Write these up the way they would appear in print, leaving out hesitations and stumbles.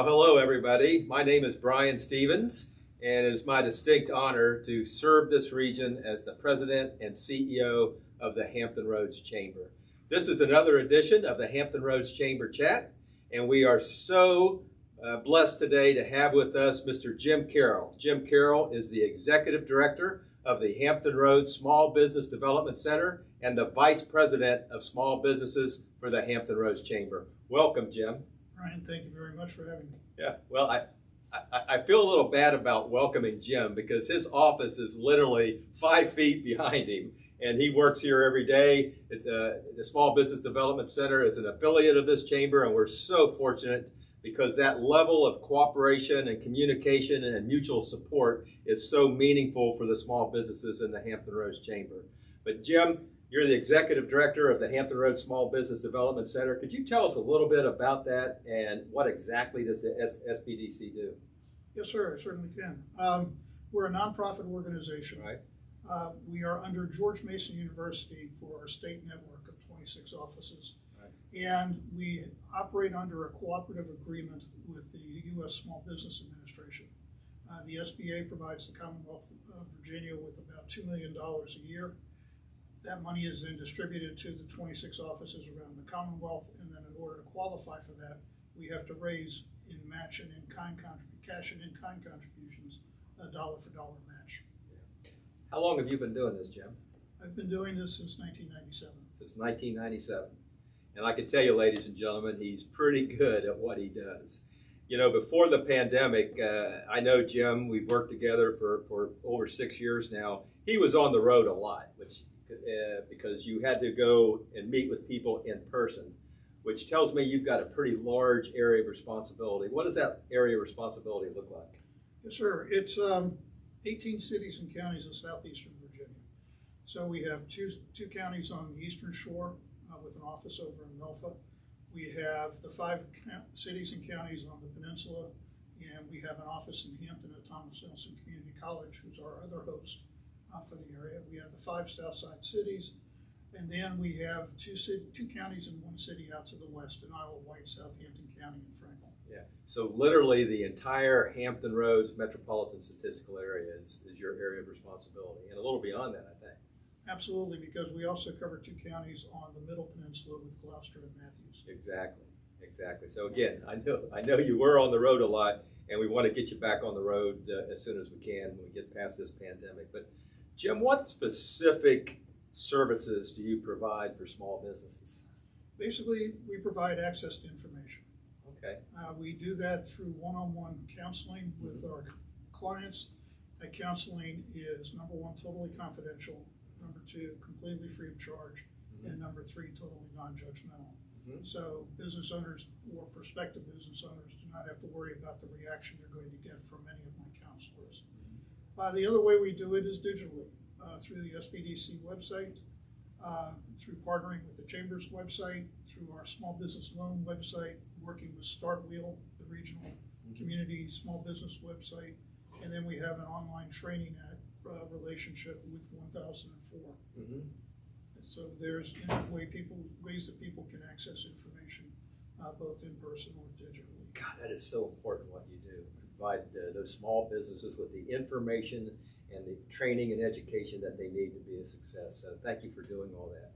Well, hello, everybody. My name is Brian Stevens, and it is my distinct honor to serve this region as the President and CEO of the Hampton Roads Chamber. This is another edition of the Hampton Roads Chamber Chat, and we are so blessed today to have with us Mr. Jim Carroll. Jim Carroll is the Executive Director of the Hampton Roads Small Business Development Center and the Vice President of Small Businesses for the Hampton Roads Chamber. Welcome, Jim. Brian, thank you very much for having me. Yeah, well, I feel a little bad about welcoming Jim because his office is literally 5 feet behind him, and he works here every day. It's the Small Business Development Center is an affiliate of this chamber, and we're so fortunate because that level of cooperation and communication and mutual support is so meaningful for the small businesses in the Hampton Roads Chamber. But Jim, you're the Executive Director of the Hampton Roads Small Business Development Center. Could you tell us a little bit about that and what exactly does the SBDC do? Yes, sir, I certainly can. We're a nonprofit organization. Right. We are under George Mason University for our state network of 26 offices. Right. And we operate under a cooperative agreement with the U.S. Small Business Administration. The SBA provides the Commonwealth of Virginia with about $2 million a year. That money is then distributed to the 26 offices around the Commonwealth, and then in order to qualify for that, we have to raise in match and in-kind cash and in-kind contributions a dollar-for-dollar match. Yeah. How long have you been doing this, Jim? I've been doing this since 1997. Since 1997. And I can tell you, ladies and gentlemen, he's pretty good at what he does. You know, before the pandemic, I know Jim, we've worked together for over 6 years now. He was on the road a lot, which because you had to go and meet with people in person, which tells me you've got a pretty large area of responsibility. What does that area of responsibility look like? Yes, sir. It's 18 cities and counties in southeastern Virginia. So we have two counties on the eastern shore with an office over in Melfa. We have the 5 cities and counties on the peninsula, and we have an office in Hampton at Thomas Nelson Community College, who's our other host for the area. We have the 5 Southside cities, and then we have two counties and 1 city out to the west in Isle of Wight, Southampton County, and Franklin. Yeah, so literally the entire Hampton Roads metropolitan statistical area is your area of responsibility, and a little beyond that, I think. Absolutely, because we also cover 2 counties on the Middle Peninsula with Gloucester and Matthews. Exactly. So again, I know you were on the road a lot, and we want to get you back on the road as soon as we can when we get past this pandemic. But Jim, what specific services do you provide for small businesses? Basically, we provide access to information. Okay. We do that through one-on-one counseling with our clients. That counseling is number 1, totally confidential. Number 2, completely free of charge. And number 3, totally non-judgmental. So business owners or prospective business owners do not have to worry about the reaction they're going to get from any of my counselors. The other way we do it is digitally, through the SBDC website, through partnering with the Chamber's website, through our small business loan website, working with Startwheel, the regional community small business website, and then we have an online training relationship with 1004. So there's ways that people can access information, both in person or digitally. God, that is so important what you do. Provide those small businesses with the information and the training and education that they need to be a success. So thank you for doing all that.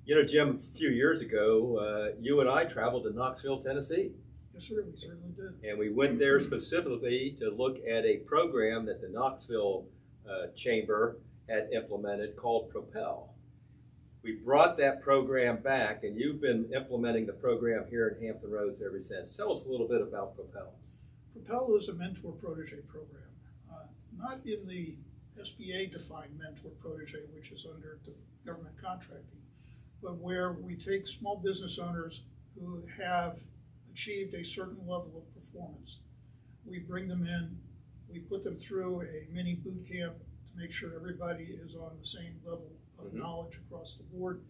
You know, Jim, a few years ago, you and I traveled to Knoxville, Tennessee. Yes, sir, we certainly did. And we went there specifically to look at a program that the Knoxville Chamber had implemented called Propel. We brought that program back, and you've been implementing the program here in Hampton Roads ever since. Tell us a little bit about Propel. Propel is a mentor-protege program, not in the SBA-defined mentor-protege, which is under government contracting, but where we take small business owners who have achieved a certain level of performance. We bring them in, we put them through a mini boot camp to make sure everybody is on the same level of knowledge across the board.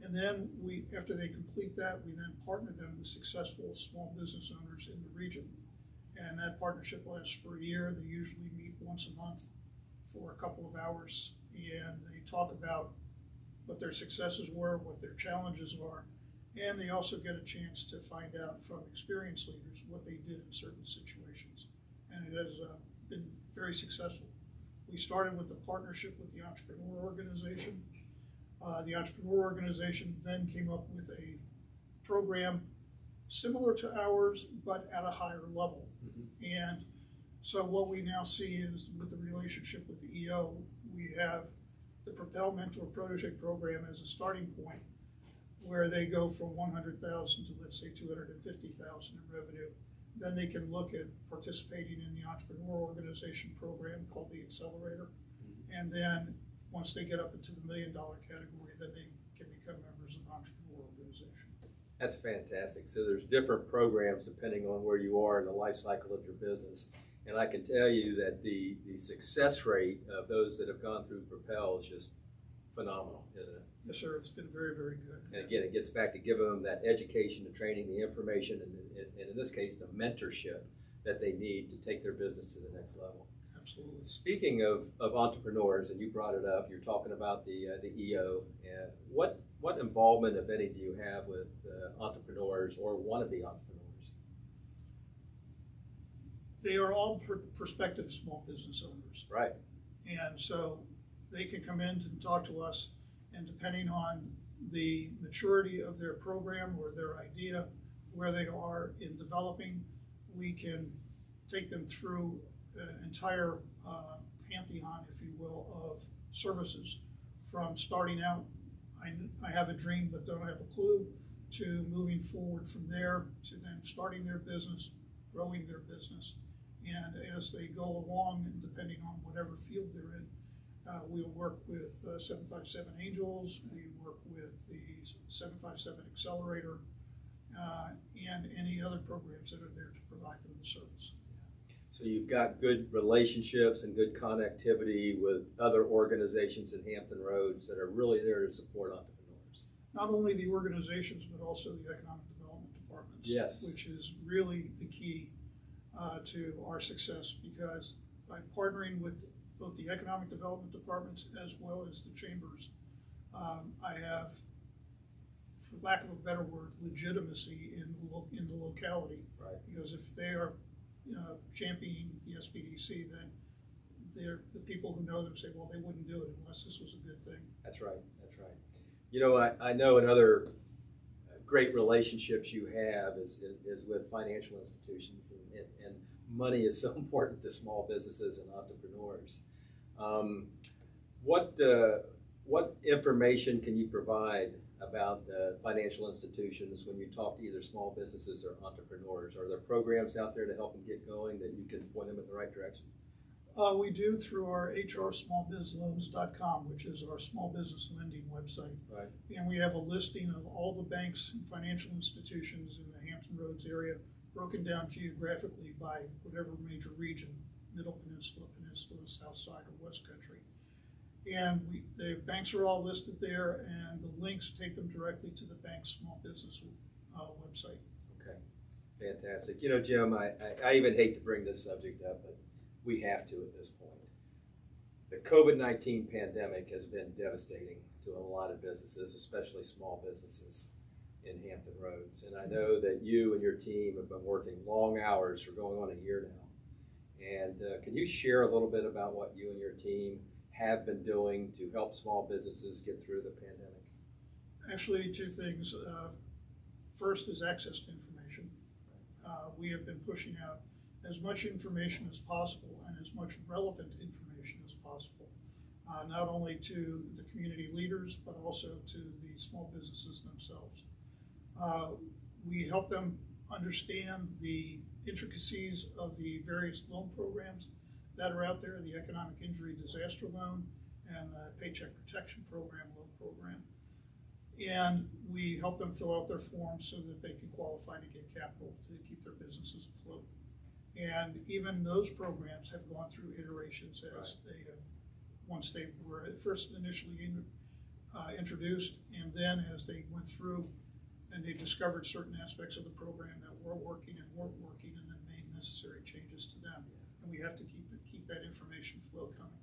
And then after they complete that, we then partner them with successful small business owners in the region. And that partnership lasts for a year. They usually meet once a month for a couple of hours, and they talk about what their successes were, what their challenges are, And they also get a chance to find out from experienced leaders what they did in certain situations. And it has been very successful. We started with a partnership with the Entrepreneur Organization. The Entrepreneur Organization then came up with a program similar to ours, but at a higher level. And so what we now see is with the relationship with the EO, we have the Propel Mentor Protege program as a starting point, where they go from 100,000 to, let's say, 250,000 in revenue. Then they can look at participating in the Entrepreneur Organization program called the Accelerator. And then once they get up into the $1 million category, then they can become members of the Entrepreneur Organization. That's fantastic. So there's different programs depending on where you are in the life cycle of your business. And I can tell you that the success rate of those that have gone through Propel is just phenomenal, isn't it? Yes, sir. It's been very, very good. And again, it gets back to giving them that education, the training, the information, and in this case, the mentorship that they need to take their business to the next level. Absolutely. Speaking of entrepreneurs, and you brought it up, you're talking about the EO. And what involvement, if any, do you have with entrepreneurs or wannabe entrepreneurs? They are all prospective small business owners. Right. And so they can come in and talk to us, and depending on the maturity of their program or their idea, where they are in developing, we can take them through an entire pantheon, if you will, of services, from starting out, I have a dream but don't have a clue, to moving forward from there, to then starting their business, growing their business. And as they go along, and depending on whatever field they're in, we'll work with 757 Angels, we work with the 757 Accelerator, and any other programs that are there to provide them the service. So you've got good relationships and good connectivity with other organizations in Hampton Roads that are really there to support entrepreneurs. Not only the organizations, but also the economic development departments. Yes. Which is really the key to our success, because by partnering with both the economic development departments as well as the chambers, I have, for lack of a better word, legitimacy in the locality. Right. Because if they are championing the SBDC, then they're the people who know them say, well, they wouldn't do it unless this was a good thing. That's right. That's right. You know, I know another great relationships you have is with financial institutions, and money is so important to small businesses and entrepreneurs. What information can you provide about financial institutions when you talk to either small businesses or entrepreneurs? Are there programs out there to help them get going that you can point them in the right direction? We do through our hrsmallbizloans.com, which is our small business lending website. Right. And we have a listing of all the banks and financial institutions in the Hampton Roads area, broken down geographically by whatever major region, Middle Peninsula, South Side, or West Country. And the banks are all listed there, and the links take them directly to the bank's small business website. Okay, fantastic. You know, Jim, I even hate to bring this subject up, but we have to at this point. The COVID-19 pandemic has been devastating to a lot of businesses, especially small businesses in Hampton Roads. And I know that you and your team have been working long hours for going on a year now. And can you share a little bit about what you and your team have been doing to help small businesses get through the pandemic? Actually, two things. First is access to information. We have been pushing out as much information as possible and as much relevant information as possible, not only to the community leaders, but also to the small businesses themselves. We help them understand the intricacies of the various loan programs that are out there, the Economic Injury Disaster Loan and the Paycheck Protection Program loan program. And we help them fill out their forms so that they can qualify to get capital to keep their businesses afloat. And even those programs have gone through iterations as they have, once they were first initially introduced, and then as they went through and they discovered certain aspects of the program that were working and weren't working, and then made necessary changes to them. And we have to keep that information flow coming.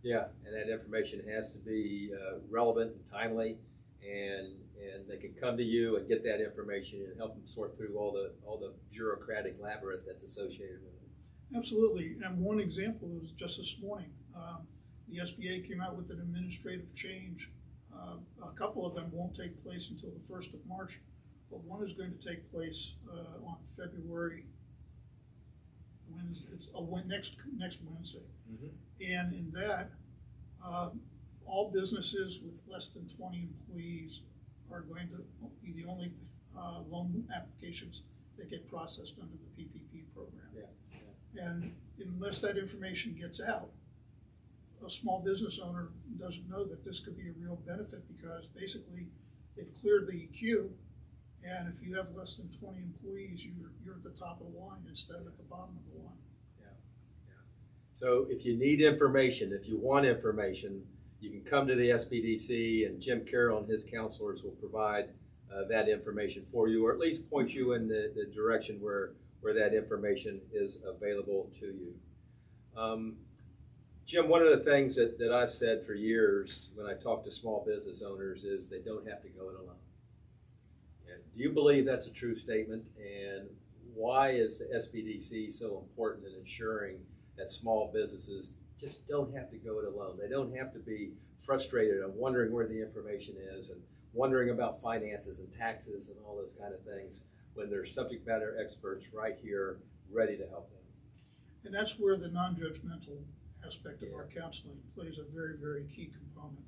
Yeah, and that information has to be relevant and timely, and they can come to you and get that information and help them sort through all the bureaucratic labyrinth that's associated with it. Absolutely. And one example was just this morning. The SBA came out with an administrative change. A couple of them won't take place until the 1st of March, but one is going to take place on February Wednesday. It's next Wednesday. Mm-hmm. And in that, all businesses with less than 20 employees are going to be the only loan applications that get processed under the PPP program. Yeah. And unless that information gets out, a small business owner doesn't know that this could be a real benefit, because basically they've cleared the queue, and if you have less than 20 employees, you're at the top of the line instead of at the bottom of the line. Yeah. Yeah. So if you need information, if you want information, you can come to the SBDC, and Jim Carroll and his counselors will provide that information for you, or at least point you in the direction where that information is available to you. Jim, one of the things that I've said for years when I talk to small business owners is they don't have to go it alone. And do you believe that's a true statement? And why is the SBDC so important in ensuring that small businesses just don't have to go it alone? They don't have to be frustrated and wondering where the information is and wondering about finances and taxes and all those kind of things, when there's subject matter experts right here ready to help them. And that's where the non-judgmental aspect of our counseling plays a very, very key component.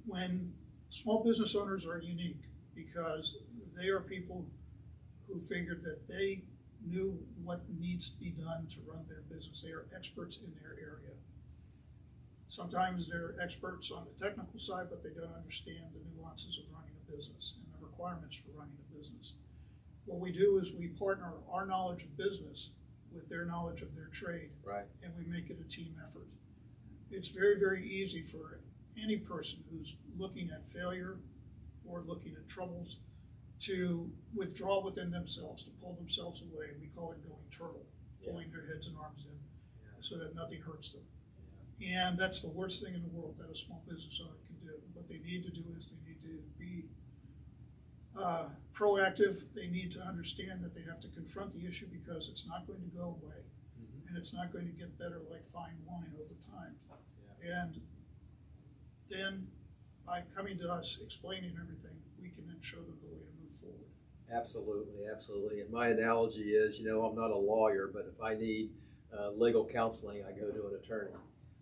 When small business owners are unique, because they are people who figured that they knew what needs to be done to run their business. They are experts in their area. Sometimes they're experts on the technical side, but they don't understand the nuances of running a business and the requirements for running a business. What we do is we partner our knowledge of business with their knowledge of their trade, right, and we make it a team effort. It's very, very easy for any person who's looking at failure or looking at troubles to withdraw within themselves, to pull themselves away. We call it going turtle, pulling their heads and arms in so that nothing hurts them. And that's the worst thing in the world that a small business owner can do. What they need to do is they need to be proactive. They need to understand that they have to confront the issue, because it's not going to go away. Mm-hmm. And it's not going to get better like fine wine over time. Yeah. And then by coming to us, explaining everything, we can then show them the way to move forward. Absolutely, absolutely. And my analogy is, I'm not a lawyer, but if I need legal counseling, I go to an attorney.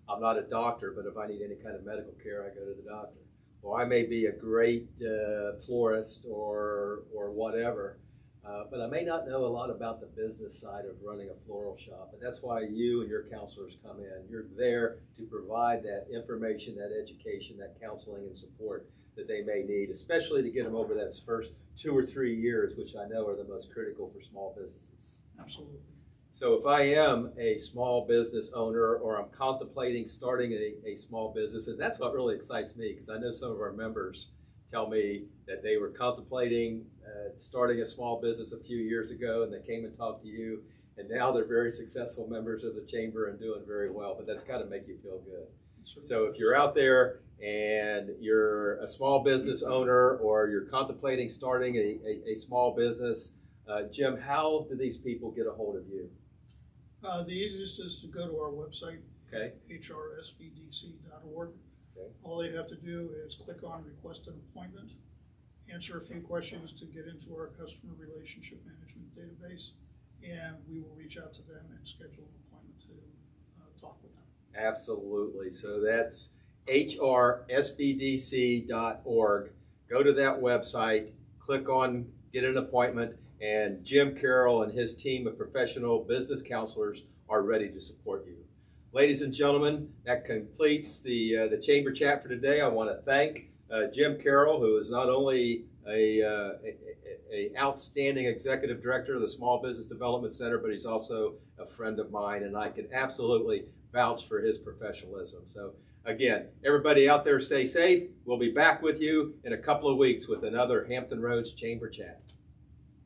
I'm not a doctor, but if I need any kind of medical care, I go to the doctor. Or I may be a great florist or whatever, but I may not know a lot about the business side of running a floral shop. And that's why you and your counselors come in. You're there to provide that information, that education, that counseling and support that they may need, especially to get them over those first 2 or 3 years, which I know are the most critical for small businesses. Absolutely. So if I am a small business owner, or I'm contemplating starting a small business, and that's what really excites me, because I know some of our members tell me that they were contemplating starting a small business a few years ago, and they came and talked to you, and now they're very successful members of the chamber and doing very well. But that's got to make you feel good. So if you're out there and you're a small business owner, or you're contemplating starting a small business, Jim, how do these people get a hold of you? The easiest is to go to our website, okay, hrsbdc.org. Okay. All they have to do is click on Request an Appointment, answer a few questions to get into our customer relationship management database, and we will reach out to them and schedule an appointment to talk with them. Absolutely. So that's hrsbdc.org. Go to that website, click on Get an Appointment, and Jim Carroll and his team of professional business counselors are ready to support you. Ladies and gentlemen, that completes the chamber chat for today. I want to thank Jim Carroll, who is not only a outstanding executive director of the Small Business Development Center, but he's also a friend of mine, and I can absolutely vouch for his professionalism. So again, everybody out there, stay safe. We'll be back with you in a couple of weeks with another Hampton Roads Chamber Chat.